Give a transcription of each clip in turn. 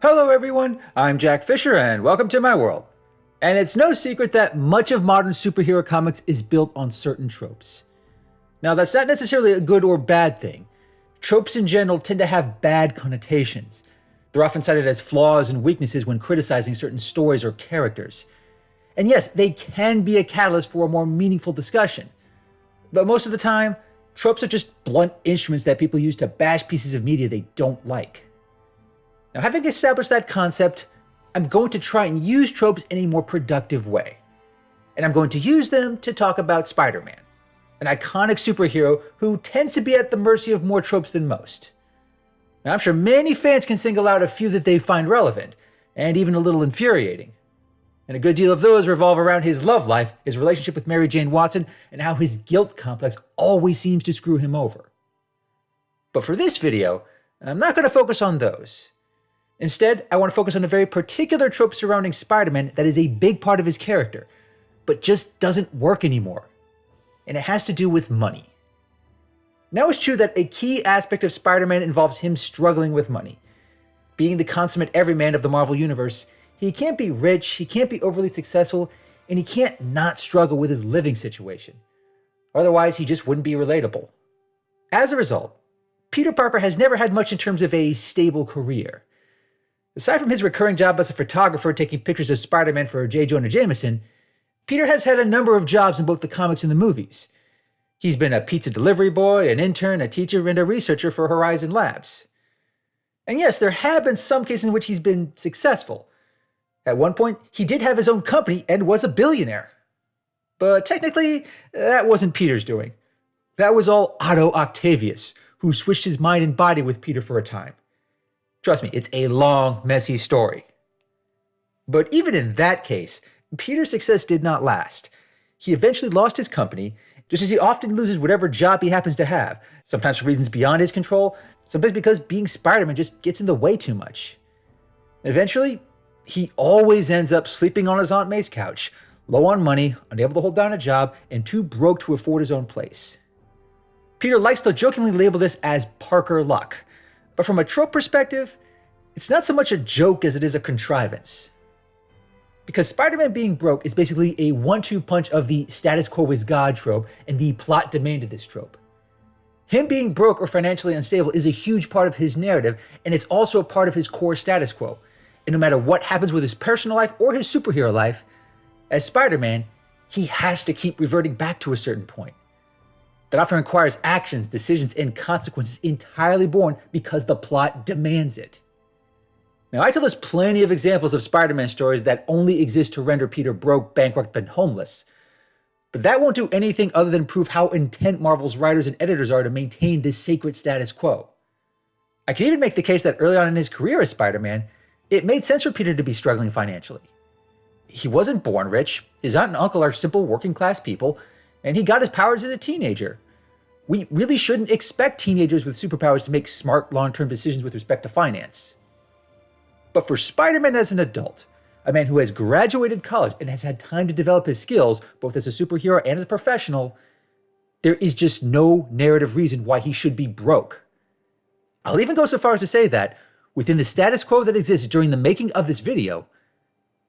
Hello everyone, I'm Jack Fisher and welcome to my world. And it's no secret that much of modern superhero comics is built on certain tropes. Now that's not necessarily a good or bad thing. Tropes in general tend to have bad connotations. They're often cited as flaws and weaknesses when criticizing certain stories or characters. And yes, they can be a catalyst for a more meaningful discussion. But most of the time, tropes are just blunt instruments that people use to bash pieces of media they don't like. Now, having established that concept, I'm going to try and use tropes in a more productive way. And I'm going to use them to talk about Spider-Man, an iconic superhero who tends to be at the mercy of more tropes than most. Now, I'm sure many fans can single out a few that they find relevant, and even a little infuriating. And a good deal of those revolve around his love life, his relationship with Mary Jane Watson, and how his guilt complex always seems to screw him over. But for this video, I'm not going to focus on those. Instead, I want to focus on a very particular trope surrounding Spider-Man that is a big part of his character, but just doesn't work anymore. And it has to do with money. Now it's true that a key aspect of Spider-Man involves him struggling with money. Being the consummate everyman of the Marvel Universe, he can't be rich, he can't be overly successful, and he can't not struggle with his living situation. Otherwise, he just wouldn't be relatable. As a result, Peter Parker has never had much in terms of a stable career. Aside from his recurring job as a photographer taking pictures of Spider-Man for J. Jonah Jameson, Peter has had a number of jobs in both the comics and the movies. He's been a pizza delivery boy, an intern, a teacher, and a researcher for Horizon Labs. And yes, there have been some cases in which he's been successful. At one point, he did have his own company and was a billionaire. But technically, that wasn't Peter's doing. That was all Otto Octavius, who switched his mind and body with Peter for a time. Trust me, it's a long, messy story. But even in that case, Peter's success did not last. He eventually lost his company, just as he often loses whatever job he happens to have, sometimes for reasons beyond his control, sometimes because being Spider-Man just gets in the way too much. Eventually, he always ends up sleeping on his Aunt May's couch, low on money, unable to hold down a job, and too broke to afford his own place. Peter likes to jokingly label this as Parker luck, but from a trope perspective, it's not so much a joke as it is a contrivance. Because Spider-Man being broke is basically a 1-2 punch of the status quo is God trope, and the plot demanded this trope. Him being broke or financially unstable is a huge part of his narrative, and it's also a part of his core status quo. And no matter what happens with his personal life or his superhero life, as Spider-Man, he has to keep reverting back to a certain point. That often requires actions, decisions, and consequences entirely born because the plot demands it. Now, I could list plenty of examples of Spider-Man stories that only exist to render Peter broke, bankrupt, and homeless. But that won't do anything other than prove how intent Marvel's writers and editors are to maintain this sacred status quo. I can even make the case that early on in his career as Spider-Man, it made sense for Peter to be struggling financially. He wasn't born rich, his aunt and uncle are simple working-class people, and he got his powers as a teenager. We really shouldn't expect teenagers with superpowers to make smart, long-term decisions with respect to finance. But for Spider-Man as an adult, a man who has graduated college and has had time to develop his skills, both as a superhero and as a professional, there is just no narrative reason why he should be broke. I'll even go so far as to say that, within the status quo that exists during the making of this video,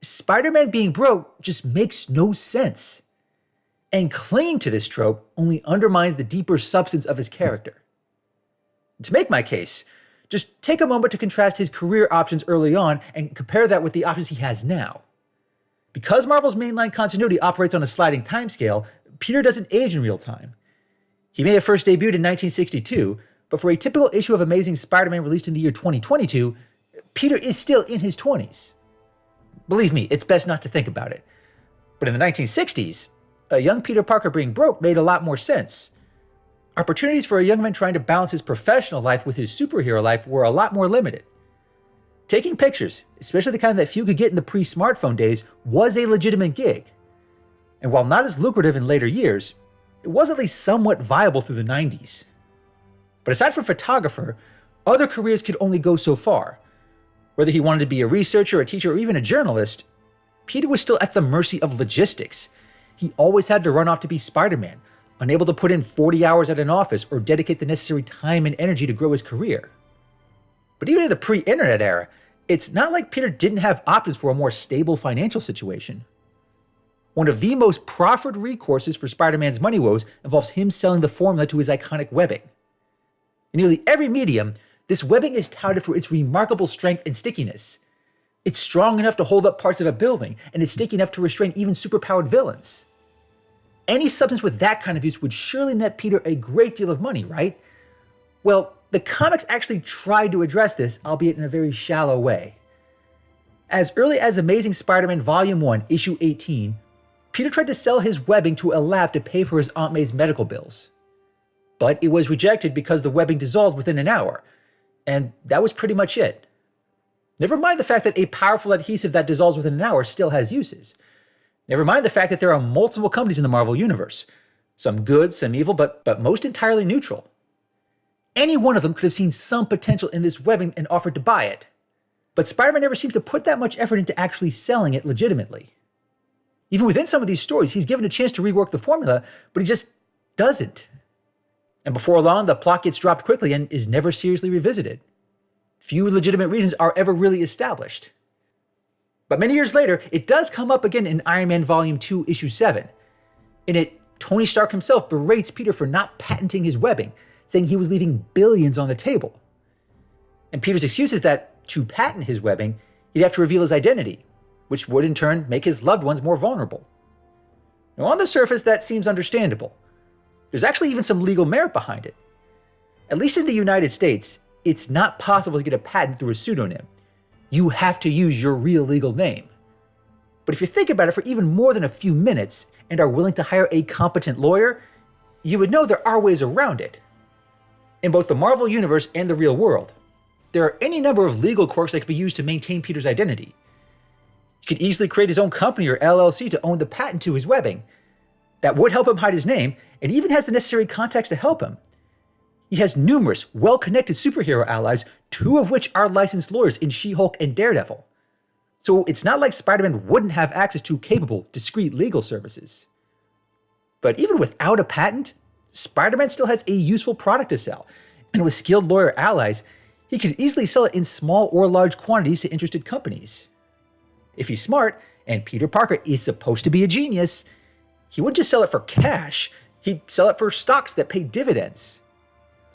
Spider-Man being broke just makes no sense. And clinging to this trope only undermines the deeper substance of his character. To make my case, just take a moment to contrast his career options early on and compare that with the options he has now. Because Marvel's mainline continuity operates on a sliding timescale, Peter doesn't age in real time. He may have first debuted in 1962, but for a typical issue of Amazing Spider-Man released in the year 2022, Peter is still in his 20s. Believe me, it's best not to think about it. But in the 1960s, a young Peter Parker being broke made a lot more sense. Opportunities for a young man trying to balance his professional life with his superhero life were a lot more limited. Taking pictures, especially the kind that few could get in the pre-smartphone days, was a legitimate gig. And while not as lucrative in later years, it was at least somewhat viable through the 90s. But aside from photographer, other careers could only go so far. Whether he wanted to be a researcher, a teacher, or even a journalist, Peter was still at the mercy of logistics. He always had to run off to be Spider-Man, unable to put in 40 hours at an office or dedicate the necessary time and energy to grow his career. But even in the pre-internet era, it's not like Peter didn't have options for a more stable financial situation. One of the most proffered recourses for Spider-Man's money woes involves him selling the formula to his iconic webbing. In nearly every medium, this webbing is touted for its remarkable strength and stickiness. It's strong enough to hold up parts of a building, and it's sticky enough to restrain even superpowered villains. Any substance with that kind of use would surely net Peter a great deal of money, right? Well, the comics actually tried to address this, albeit in a very shallow way. As early as Amazing Spider-Man Volume 1, Issue 18, Peter tried to sell his webbing to a lab to pay for his Aunt May's medical bills. But it was rejected because the webbing dissolved within an hour, and that was pretty much it. Never mind the fact that a powerful adhesive that dissolves within an hour still has uses. Never mind the fact that there are multiple companies in the Marvel Universe. Some good, some evil, but most entirely neutral. Any one of them could have seen some potential in this webbing and offered to buy it. But Spider-Man never seems to put that much effort into actually selling it legitimately. Even within some of these stories, he's given a chance to rework the formula, but he just doesn't. And before long, the plot gets dropped quickly and is never seriously revisited. Few legitimate reasons are ever really established. But many years later, it does come up again in Iron Man Volume 2, Issue 7. In it, Tony Stark himself berates Peter for not patenting his webbing, saying he was leaving billions on the table. And Peter's excuse is that to patent his webbing, he'd have to reveal his identity, which would in turn make his loved ones more vulnerable. Now, on the surface, that seems understandable. There's actually even some legal merit behind it. At least in the United States, it's not possible to get a patent through a pseudonym. You have to use your real legal name. But if you think about it for even more than a few minutes and are willing to hire a competent lawyer, you would know there are ways around it. In both the Marvel Universe and the real world, there are any number of legal quirks that could be used to maintain Peter's identity. He could easily create his own company or LLC to own the patent to his webbing. That would help him hide his name, and even has the necessary contacts to help him. He has numerous well-connected superhero allies, two of which are licensed lawyers in She-Hulk and Daredevil. So it's not like Spider-Man wouldn't have access to capable, discreet legal services. But even without a patent, Spider-Man still has a useful product to sell, and with skilled lawyer allies, he could easily sell it in small or large quantities to interested companies. If he's smart, and Peter Parker is supposed to be a genius, he wouldn't just sell it for cash, he'd sell it for stocks that pay dividends.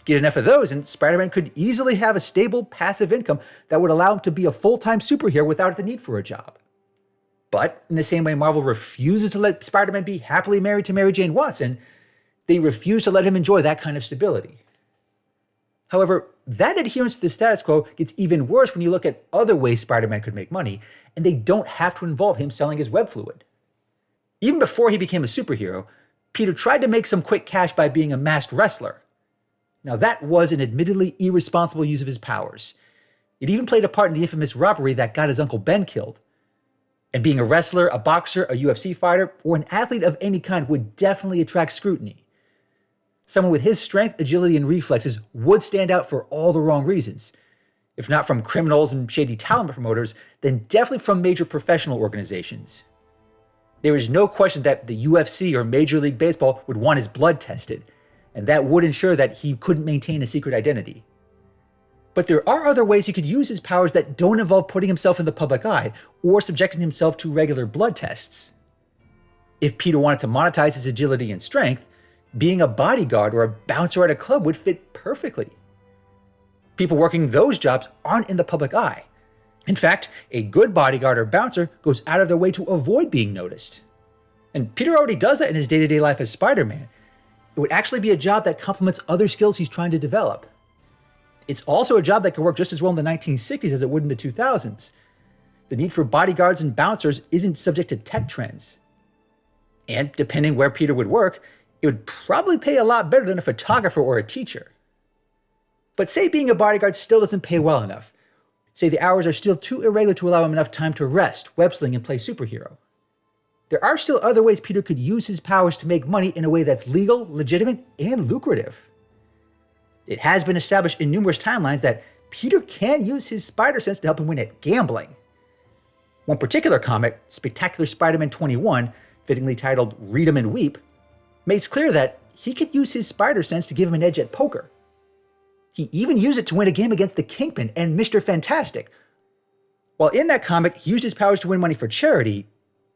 Get enough of those, and Spider-Man could easily have a stable, passive income that would allow him to be a full-time superhero without the need for a job. But in the same way Marvel refuses to let Spider-Man be happily married to Mary Jane Watson, they refuse to let him enjoy that kind of stability. However, that adherence to the status quo gets even worse when you look at other ways Spider-Man could make money, and they don't have to involve him selling his web fluid. Even before he became a superhero, Peter tried to make some quick cash by being a masked wrestler. Now that was an admittedly irresponsible use of his powers. It even played a part in the infamous robbery that got his Uncle Ben killed. And being a wrestler, a boxer, a UFC fighter, or an athlete of any kind would definitely attract scrutiny. Someone with his strength, agility, and reflexes would stand out for all the wrong reasons. If not from criminals and shady talent promoters, then definitely from major professional organizations. There is no question that the UFC or Major League Baseball would want his blood tested, and that would ensure that he couldn't maintain a secret identity. But there are other ways he could use his powers that don't involve putting himself in the public eye or subjecting himself to regular blood tests. If Peter wanted to monetize his agility and strength, being a bodyguard or a bouncer at a club would fit perfectly. People working those jobs aren't in the public eye. In fact, a good bodyguard or bouncer goes out of their way to avoid being noticed. And Peter already does that in his day-to-day life as Spider-Man. It would actually be a job that complements other skills he's trying to develop. It's also a job that could work just as well in the 1960s as it would in the 2000s. The need for bodyguards and bouncers isn't subject to tech trends. And depending where Peter would work, it would probably pay a lot better than a photographer or a teacher. But say being a bodyguard still doesn't pay well enough. Say the hours are still too irregular to allow him enough time to rest, web-sling, and play superhero. There are still other ways Peter could use his powers to make money in a way that's legal, legitimate, and lucrative. It has been established in numerous timelines that Peter can use his spider sense to help him win at gambling. One particular comic, Spectacular Spider-Man 21, fittingly titled Read 'em and Weep, makes clear that he could use his spider sense to give him an edge at poker. He even used it to win a game against the Kingpin and Mr. Fantastic, While in that comic, he used his powers to win money for charity,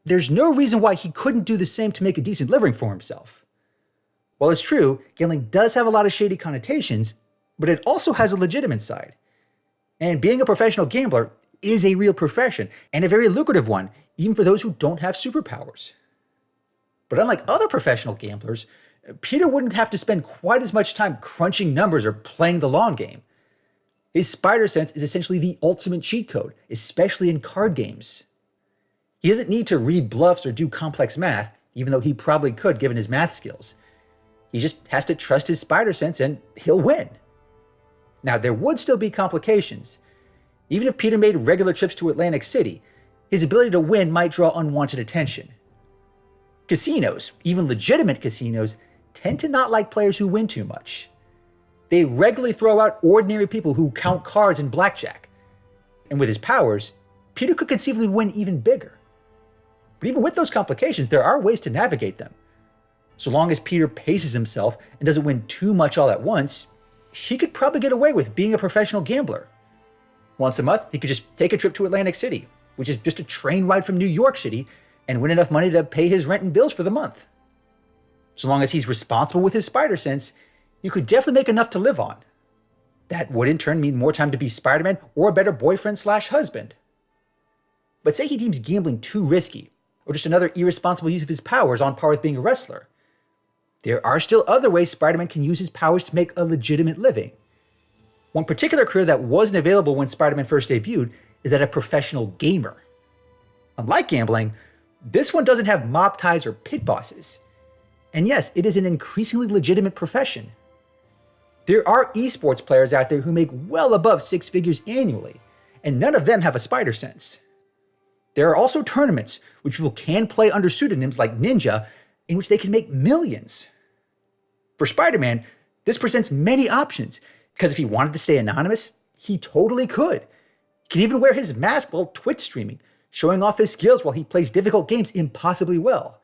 there's no reason why he couldn't do the same to make a decent living for himself. While it's true, gambling does have a lot of shady connotations, but it also has a legitimate side. And being a professional gambler is a real profession, and a very lucrative one, even for those who don't have superpowers. But unlike other professional gamblers, Peter wouldn't have to spend quite as much time crunching numbers or playing the long game. His spider sense is essentially the ultimate cheat code, especially in card games. He doesn't need to read bluffs or do complex math, even though he probably could given his math skills. He just has to trust his spider sense and he'll win. Now, there would still be complications. Even if Peter made regular trips to Atlantic City, his ability to win might draw unwanted attention. Casinos, even legitimate casinos, tend to not like players who win too much. They regularly throw out ordinary people who count cards in blackjack. And with his powers, Peter could conceivably win even bigger. But even with those complications, there are ways to navigate them. So long as Peter paces himself and doesn't win too much all at once, he could probably get away with being a professional gambler. Once a month, he could just take a trip to Atlantic City, which is just a train ride from New York City, and win enough money to pay his rent and bills for the month. So long as he's responsible with his spider sense, you could definitely make enough to live on. That would in turn mean more time to be Spider-Man or a better boyfriend/husband. But say he deems gambling too risky, or just another irresponsible use of his powers on par with being a wrestler. There are still other ways Spider-Man can use his powers to make a legitimate living. One particular career that wasn't available when Spider-Man first debuted is that of professional gamer. Unlike gambling, this one doesn't have mob ties or pit bosses. And yes, it is an increasingly legitimate profession. There are esports players out there who make well above 6 figures annually, and none of them have a spider sense. There are also tournaments, which people can play under pseudonyms like Ninja, in which they can make millions. For Spider-Man, this presents many options, because if he wanted to stay anonymous, he totally could. He can even wear his mask while Twitch streaming, showing off his skills while he plays difficult games impossibly well.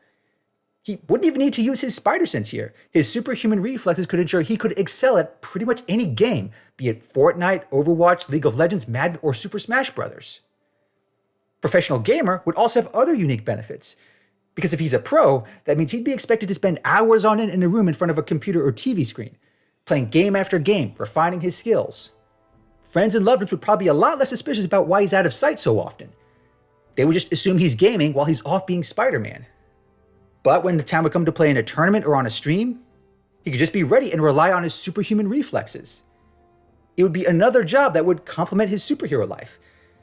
He wouldn't even need to use his spider sense here. His superhuman reflexes could ensure he could excel at pretty much any game, be it Fortnite, Overwatch, League of Legends, Madden, or Super Smash Bros. Professional gamer would also have other unique benefits, because if he's a pro, that means he'd be expected to spend hours on end in a room in front of a computer or TV screen, playing game after game, refining his skills. Friends and loved ones would probably be a lot less suspicious about why he's out of sight so often. They would just assume he's gaming while he's off being Spider-Man. But when the time would come to play in a tournament or on a stream, he could just be ready and rely on his superhuman reflexes. It would be another job that would complement his superhero life.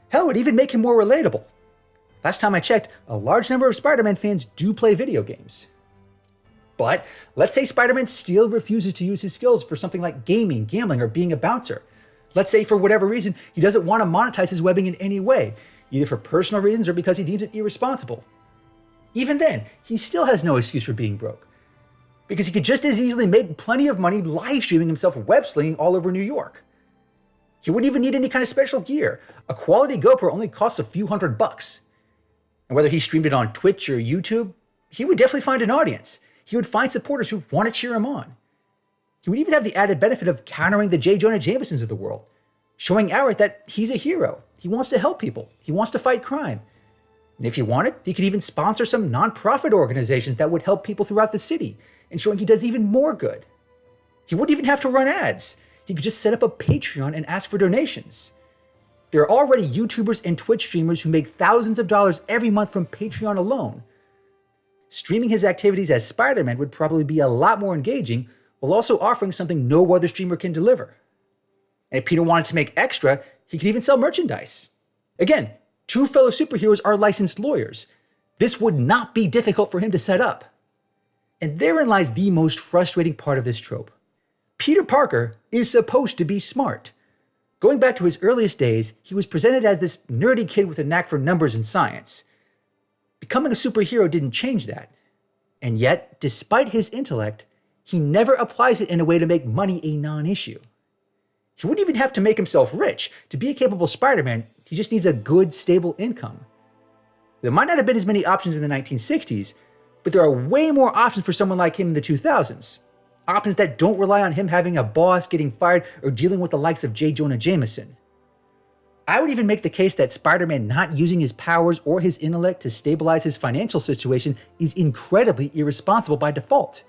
Hell, it would even make him more relatable. Last time I checked, a large number of Spider-Man fans do play video games. But let's say Spider-Man still refuses to use his skills for something like gaming, gambling, or being a bouncer. Let's say for whatever reason, he doesn't want to monetize his webbing in any way, either for personal reasons or because he deems it irresponsible. Even then, he still has no excuse for being broke, because he could just as easily make plenty of money live streaming himself web-slinging all over New York. He wouldn't even need any kind of special gear. A quality GoPro only costs a few $100. And whether he streamed it on Twitch or YouTube, he would definitely find an audience. He would find supporters who want to cheer him on. He would even have the added benefit of countering the J. Jonah Jamesons of the world, showing outright that he's a hero. He wants to help people. He wants to fight crime. And if he wanted, he could even sponsor some nonprofit organizations that would help people throughout the city, ensuring he does even more good. He wouldn't even have to run ads. He could just set up a Patreon and ask for donations. There are already YouTubers and Twitch streamers who make thousands of dollars every month from Patreon alone. Streaming his activities as Spider-Man would probably be a lot more engaging, while also offering something no other streamer can deliver. And if Peter wanted to make extra, he could even sell merchandise. Again, two fellow superheroes are licensed lawyers. This would not be difficult for him to set up. And therein lies the most frustrating part of this trope. Peter Parker is supposed to be smart. Going back to his earliest days, he was presented as this nerdy kid with a knack for numbers and science. Becoming a superhero didn't change that. And yet, despite his intellect, he never applies it in a way to make money a non-issue. He wouldn't even have to make himself rich. To be a capable Spider-Man, he just needs a good, stable income. There might not have been as many options in the 1960s, but there are way more options for someone like him in the 2000s. Options that don't rely on him having a boss, getting fired, or dealing with the likes of J. Jonah Jameson. I would even make the case that Spider-Man not using his powers or his intellect to stabilize his financial situation is incredibly irresponsible by default.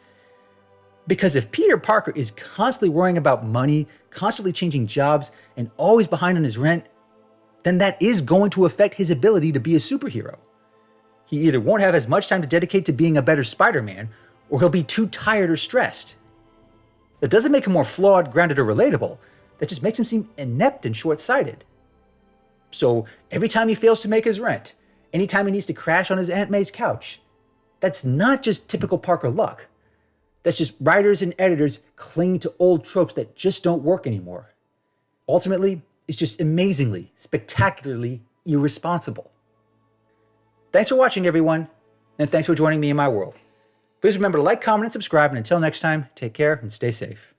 Because if Peter Parker is constantly worrying about money, constantly changing jobs, and always behind on his rent, then that is going to affect his ability to be a superhero. He either won't have as much time to dedicate to being a better Spider-Man, or he'll be too tired or stressed. That doesn't make him more flawed, grounded, or relatable. That just makes him seem inept and short-sighted. So every time he fails to make his rent, anytime he needs to crash on his Aunt May's couch, that's not just typical Parker luck. That's just writers and editors clinging to old tropes that just don't work anymore. Ultimately, it's just amazingly, spectacularly irresponsible. Thanks for watching, everyone, and thanks for joining me in my world. Please remember to like, comment, and subscribe, and until next time, take care and stay safe.